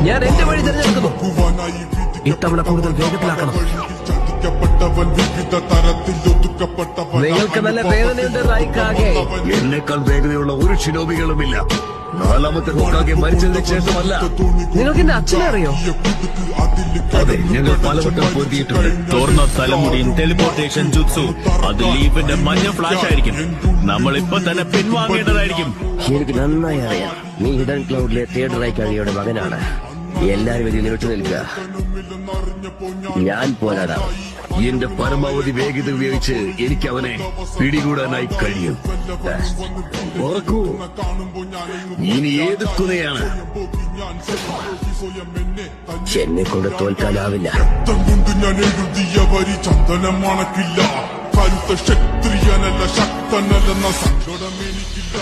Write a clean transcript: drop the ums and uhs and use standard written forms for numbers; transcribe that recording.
ഞാൻ എന്റെ വഴി തിരഞ്ഞെടുക്കുന്നു. ഇത്തവണ കൂടുതൽ വേഗത്തിലാക്കണം. നിങ്ങൾക്ക് നല്ല വേദനയുണ്ട് റൈക്കാകെ. എന്നേക്കാൾ വേഗതയുള്ള ഒരു ഷിനോബികളുമില്ല. നാലാമത്തെ ഹോക്കാകെ മരിച്ചതിന് ശേഷമല്ല. നിങ്ങൾക്ക് എന്റെ അച്ഛനെ അറിയോ? അതെ, ഞങ്ങൾ പലവട്ടം പൊതിയിട്ടുണ്ട്. തുറന്ന തലമുടിയും ടെലിപ്പോർട്ടേഷൻ ജുത്സു, അത് ലീഫിന്റെ മഞ്ഞ ഫ്ലാഷ് ആയിരിക്കും. നമ്മളിപ്പോ തന്നെ പിൻവാങ്ങേണ്ടതായിരിക്കും. എനിക്ക് നന്നായി അറിയാം, നീ ഹിഡൻ ക്ലൗഡിലെ തേർഡ് റൈക്കാകെയുടെ മകനാണ്. എല്ലാരും ഇതിൽ നിലച്ചു നിൽക്കുക. ഞാൻ പോരാടാം. എന്റെ പരമാവധി വേഗത ഉപയോഗിച്ച് എനിക്ക് അവനെ പിടികൂടാനായി കഴിയും. ഓർക്കൂ, ഇനി ഏത് കുതയാണ് എന്നെ കൊണ്ട് തോൽക്കാനാവില്ല. ഞാൻ എഴുതിയ വരി ചന്ദനം മണക്കില്ല. കരുത്ത ക്ഷത്രിയനല്ല, ശക്തനല്ലെന്ന സങ്കടം എനിക്കില്ല.